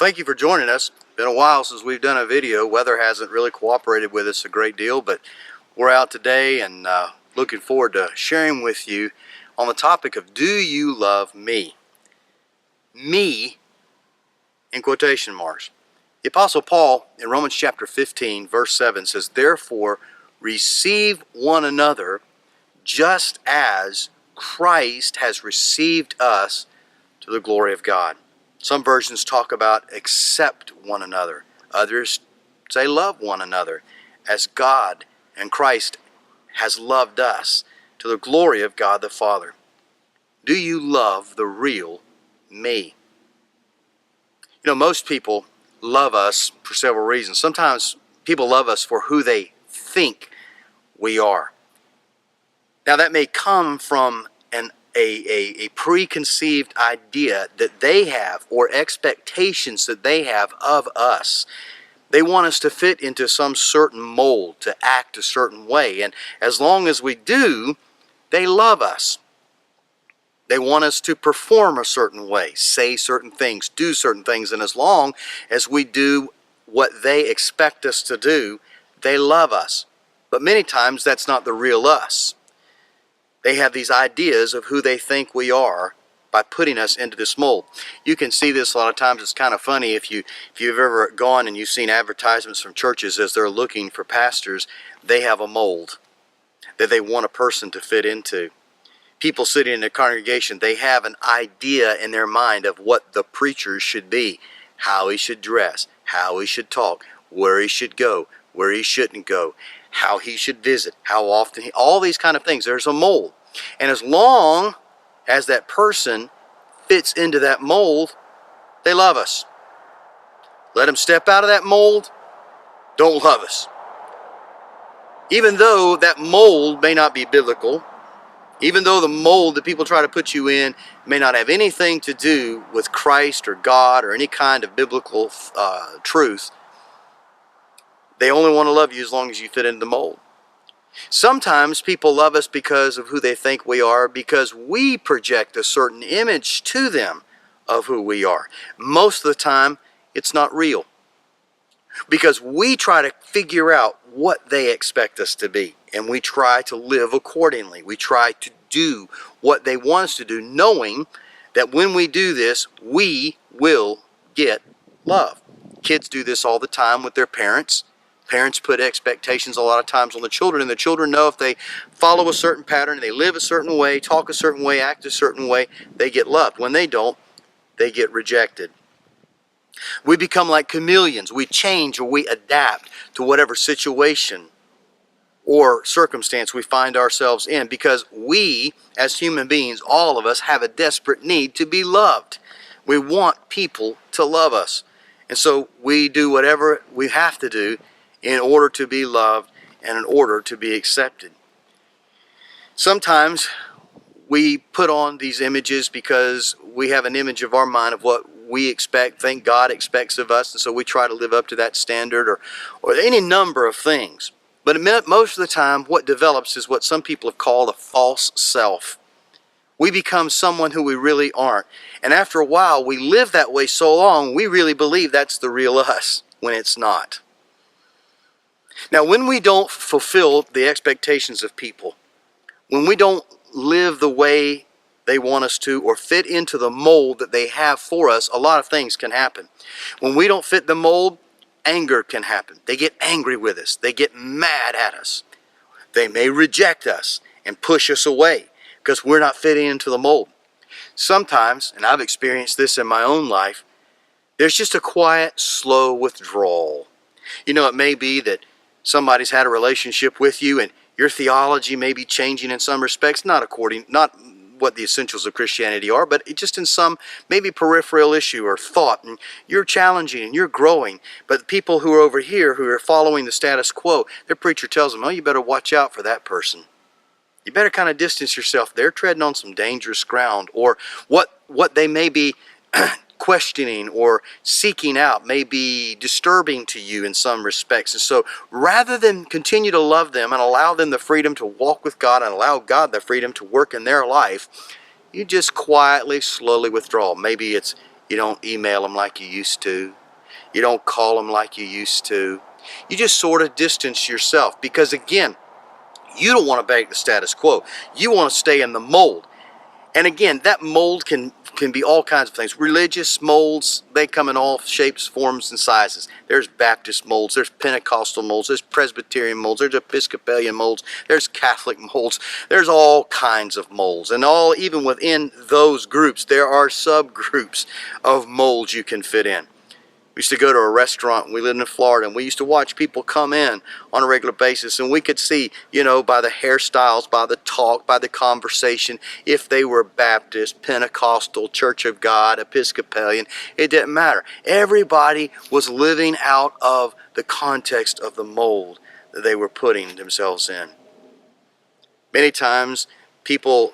Thank you for joining us. Been a while since we've done a video. Weather hasn't really cooperated with us a great deal, but we're out today and looking forward to sharing with you on the topic of, do you love me? Me in quotation marks. The Apostle Paul in Romans chapter 15 verse 7 says, therefore receive one another just as Christ has received us to the glory of God. Some versions talk about accept one another. Others say love one another as God and Christ has loved us to the glory of God the Father. Do you love the real me? You know, most people love us for several reasons. Sometimes people love us for who they think we are. Now that may come from a preconceived idea that they have or expectations that they have of us. They want us to fit into some certain mold, to act a certain way, and as long as we do, they love us. They want us to perform a certain way, say certain things, do certain things, and as long as we do what they expect us to do, they love us. But many times that's not the real us. They have these ideas of who they think we are by putting us into this mold. You can see this a lot of times. It's kind of funny if you've ever gone and you've seen advertisements from churches as they're looking for pastors. They have a mold that they want a person to fit into. People sitting in the congregation, they have an idea in their mind of what the preacher should be, how he should dress, how he should talk, where he should go, where he shouldn't go, how he should visit, how often, all these kind of things. There's a mold. And as long as that person fits into that mold, they love us. Let them step out of that mold, don't love us. Even though that mold may not be biblical, even though the mold that people try to put you in may not have anything to do with Christ or God or any kind of biblical truth, they only want to love you as long as you fit into the mold. Sometimes people love us because of who they think we are, because we project a certain image to them of who we are. Most of the time, it's not real, because we try to figure out what they expect us to be, and we try to live accordingly. We try to do what they want us to do, knowing that when we do this, we will get love. Kids do this all the time with their parents. Parents put expectations a lot of times on the children, and the children know if they follow a certain pattern, they live a certain way, talk a certain way, act a certain way, they get loved. When they don't, they get rejected. We become like chameleons. We change or we adapt to whatever situation or circumstance we find ourselves in, because we, as human beings, all of us, have a desperate need to be loved. We want people to love us. And so we do whatever we have to do in order to be loved and in order to be accepted. Sometimes we put on these images because we have an image of our mind of what we expect, think God expects of us, and so we try to live up to that standard, or any number of things. But most of the time, what develops is what some people have called a false self. We become someone who we really aren't. And after a while, we live that way so long, we really believe that's the real us, when it's not. Now, when we don't fulfill the expectations of people, when we don't live the way they want us to, or fit into the mold that they have for us, a lot of things can happen. When we don't fit the mold, anger can happen. They get angry with us. They get mad at us. They may reject us and push us away because we're not fitting into the mold. Sometimes, and I've experienced this in my own life, there's just a quiet, slow withdrawal. You know, it may be that somebody's had a relationship with you and your theology may be changing in some respects, not what the essentials of Christianity are, but just in some maybe peripheral issue or thought, and you're challenging and you're growing. But people who are over here who are following the status quo, their preacher tells them, oh, you better watch out for that person. You better kind of distance yourself. They're treading on some dangerous ground, or what they may be questioning or seeking out may be disturbing to you in some respects. And so rather than continue to love them and allow them the freedom to walk with God and allow God the freedom to work in their life, you just quietly, slowly withdraw. Maybe it's You don't email them like you used to. You don't call them like you used to. You just sort of distance yourself because, again, you don't want to break the status quo. You want to stay in the mold. And again, that mold can be all kinds of things. Religious molds, they come in all shapes, forms, and sizes. There's Baptist molds, there's Pentecostal molds, there's Presbyterian molds, there's Episcopalian molds, there's Catholic molds. There's all kinds of molds. And even within those groups, there are subgroups of molds you can fit in. We used to go to a restaurant. We lived in Florida, and we used to watch people come in on a regular basis, and we could see, by the hairstyles, by the talk, by the conversation, if they were Baptist, Pentecostal, Church of God, Episcopalian. It didn't matter. Everybody was living out of the context of the mold that they were putting themselves in. Many times, people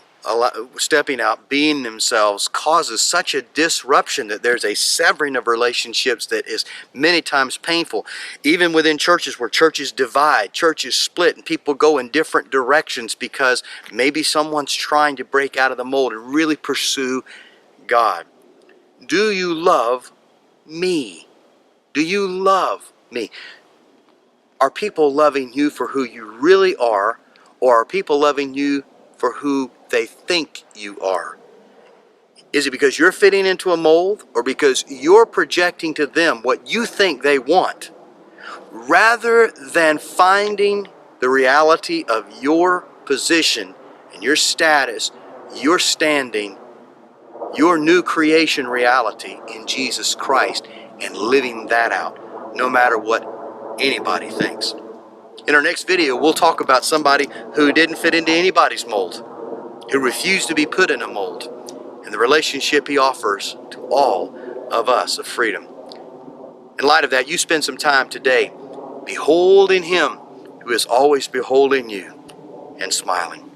stepping out, being themselves, causes such a disruption that there's a severing of relationships that is many times painful. Even within churches, where churches divide, churches split, and people go in different directions because maybe someone's trying to break out of the mold and really pursue God. Do you love me? Do you love me? Are people loving you for who you really are, or are people loving you for who they think you are? Is it because you're fitting into a mold, or because you're projecting to them what you think they want, rather than finding the reality of your position and your status, your standing, your new creation reality in Jesus Christ, and living that out, no matter what anybody thinks? In our next video, we'll talk about somebody who didn't fit into anybody's mold, who refused to be put in a mold, and the relationship he offers to all of us of freedom. In light of that, you spend some time today beholding him who is always beholding you and smiling.